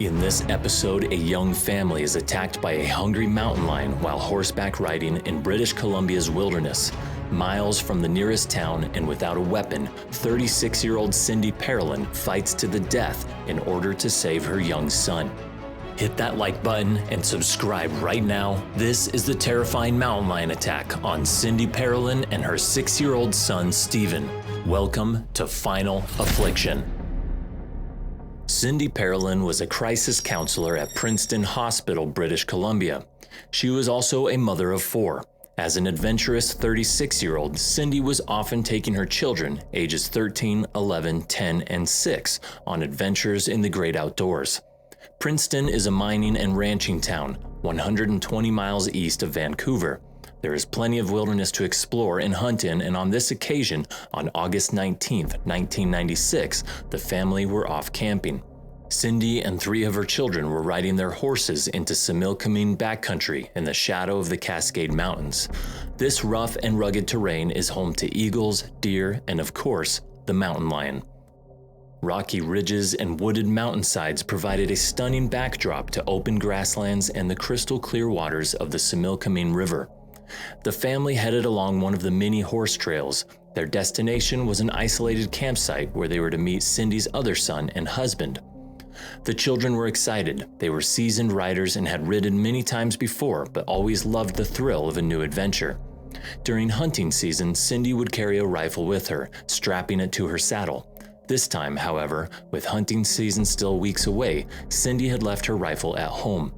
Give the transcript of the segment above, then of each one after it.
In this episode, a young family is attacked by a hungry mountain lion while horseback riding in British Columbia's wilderness. Miles from the nearest town and without a weapon, 36-year-old Cindy Parolin fights to the death in order to save her young son. Hit that like button and subscribe right now. This is the terrifying mountain lion attack on Cindy Parolin and her 6-year-old son, Stephen. Welcome to Final Affliction. Cindy Parolin was a crisis counselor at Princeton Hospital, British Columbia. She was also a mother of 4. As an adventurous 36-year-old, Cindy was often taking her children, ages 13, 11, 10, and 6, on adventures in the great outdoors. Princeton is a mining and ranching town, 120 miles east of Vancouver. There is plenty of wilderness to explore and hunt in, and on this occasion, on August 19, 1996, the family were off camping. Cindy and 3 of her children were riding their horses into Similkameen backcountry in the shadow of the Cascade Mountains. This rough and rugged terrain is home to eagles, deer, and of course, the mountain lion. Rocky ridges and wooded mountainsides provided a stunning backdrop to open grasslands and the crystal clear waters of the Similkameen River. The family headed along one of the many horse trails. Their destination was an isolated campsite where they were to meet Cindy's other son and husband. The children were excited. They were seasoned riders and had ridden many times before, but always loved the thrill of a new adventure. During hunting season, Cindy would carry a rifle with her, strapping it to her saddle. This time, however, with hunting season still weeks away, Cindy had left her rifle at home.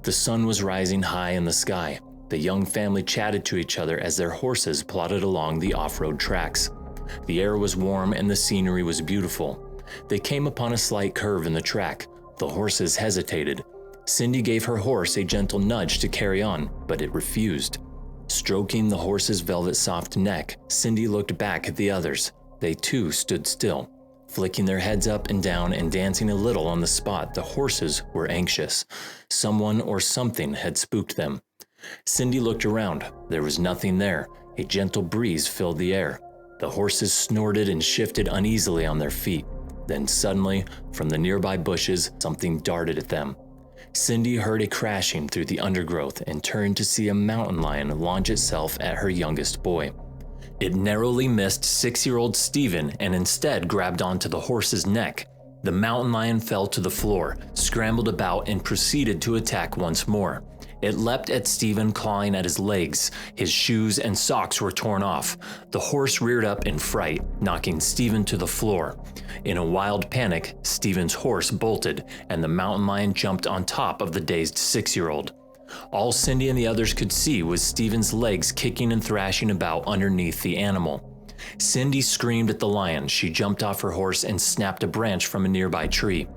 The sun was rising high in the sky. The young family chatted to each other as their horses plodded along the off-road tracks. The air was warm and the scenery was beautiful. They came upon a slight curve in the track. The horses hesitated. Cindy gave her horse a gentle nudge to carry on, but it refused. Stroking the horse's velvet soft neck, Cindy looked back at the others. They too stood still. Flicking their heads up and down and dancing a little on the spot, the horses were anxious. Someone or something had spooked them. Cindy looked around. There was nothing there. A gentle breeze filled the air. The horses snorted and shifted uneasily on their feet. Then suddenly, from the nearby bushes, something darted at them. Cindy heard a crashing through the undergrowth and turned to see a mountain lion launch itself at her youngest boy. It narrowly missed 6-year-old Stephen and instead grabbed onto the horse's neck. The mountain lion fell to the floor, scrambled about, and proceeded to attack once more. It leapt at Stephen, clawing at his legs. His shoes and socks were torn off. The horse reared up in fright, knocking Stephen to the floor. In a wild panic, Stephen's horse bolted, and the mountain lion jumped on top of the dazed 6-year-old. All Cindy and the others could see was Stephen's legs kicking and thrashing about underneath the animal. Cindy screamed at the lion. She jumped off her horse and snapped a branch from a nearby tree.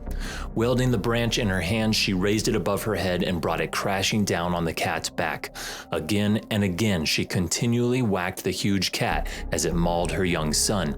Wielding the branch in her hand, she raised it above her head and brought it crashing down on the cat's back. Again and again, she continually whacked the huge cat as it mauled her young son.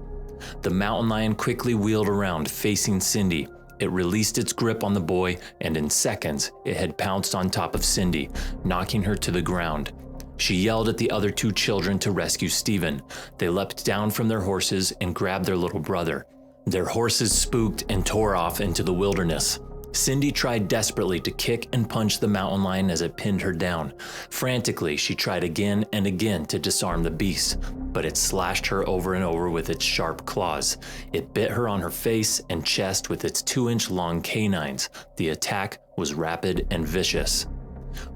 The mountain lion quickly wheeled around, facing Cindy. It released its grip on the boy, and in seconds, it had pounced on top of Cindy, knocking her to the ground. She yelled at the other 2 children to rescue Stephen. They leapt down from their horses and grabbed their little brother. Their horses spooked and tore off into the wilderness. Cindy tried desperately to kick and punch the mountain lion as it pinned her down. Frantically, she tried again and again to disarm the beast, but it slashed her over and over with its sharp claws. It bit her on her face and chest with its 2-inch long canines. The attack was rapid and vicious.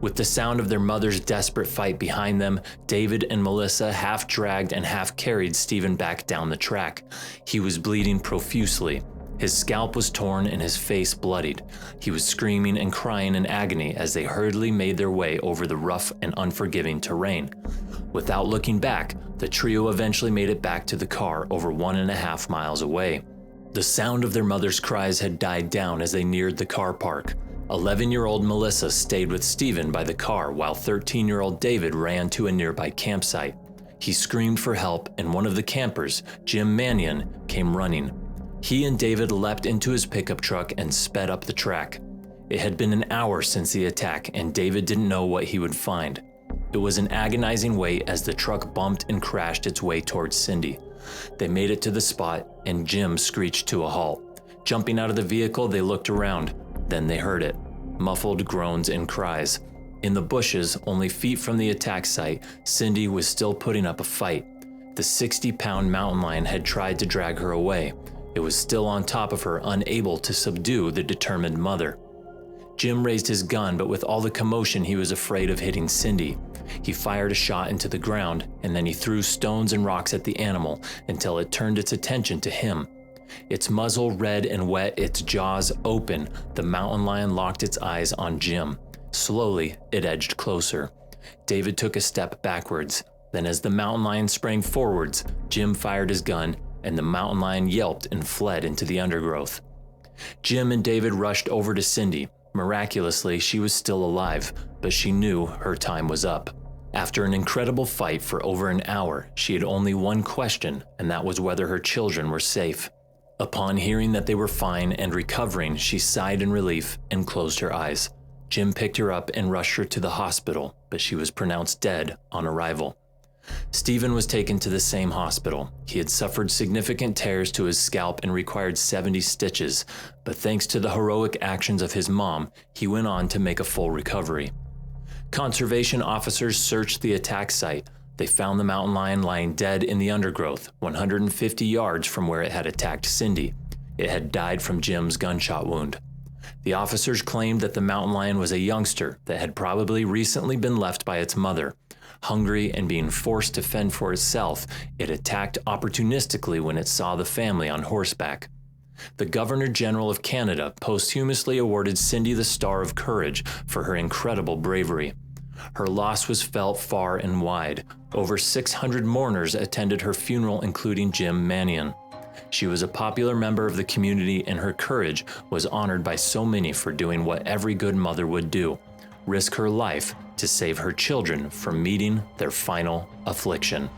With the sound of their mother's desperate fight behind them, David and Melissa half dragged and half carried Stephen back down the track. He was bleeding profusely. His scalp was torn and his face bloodied. He was screaming and crying in agony as they hurriedly made their way over the rough and unforgiving terrain. Without looking back, the trio eventually made it back to the car over 1.5 miles away. The sound of their mother's cries had died down as they neared the car park. 11-year-old Melissa stayed with Stephen by the car while 13-year-old David ran to a nearby campsite. He screamed for help, and one of the campers, Jim Mannion, came running. He and David leapt into his pickup truck and sped up the track. It had been an hour since the attack, and David didn't know what he would find. It was an agonizing wait as the truck bumped and crashed its way towards Cindy. They made it to the spot, and Jim screeched to a halt. Jumping out of the vehicle, they looked around. Then they heard it, muffled groans and cries. In the bushes, only feet from the attack site, Cindy was still putting up a fight. The 60-pound mountain lion had tried to drag her away. It was still on top of her, unable to subdue the determined mother. Jim raised his gun, but with all the commotion, he was afraid of hitting Cindy. He fired a shot into the ground, and then he threw stones and rocks at the animal until it turned its attention to him. Its muzzle red and wet, its jaws open, the mountain lion locked its eyes on Jim. Slowly, it edged closer. David took a step backwards. Then as the mountain lion sprang forwards, Jim fired his gun, and the mountain lion yelped and fled into the undergrowth. Jim and David rushed over to Cindy. Miraculously, she was still alive, but she knew her time was up. After an incredible fight for over an hour, she had only one question, and that was whether her children were safe. Upon hearing that they were fine and recovering, she sighed in relief and closed her eyes. Jim picked her up and rushed her to the hospital, but she was pronounced dead on arrival. Stephen was taken to the same hospital. He had suffered significant tears to his scalp and required 70 stitches, but thanks to the heroic actions of his mom, he went on to make a full recovery. Conservation officers searched the attack site. They found the mountain lion lying dead in the undergrowth, 150 yards from where it had attacked Cindy. It had died from Jim's gunshot wound. The officers claimed that the mountain lion was a youngster that had probably recently been left by its mother. Hungry and being forced to fend for itself, it attacked opportunistically when it saw the family on horseback. The Governor General of Canada posthumously awarded Cindy the Star of Courage for her incredible bravery. Her loss was felt far and wide. Over 600 mourners attended her funeral, including Jim Mannion. She was a popular member of the community, and her courage was honored by so many for doing what every good mother would do: risk her life to save her children from meeting their final affliction.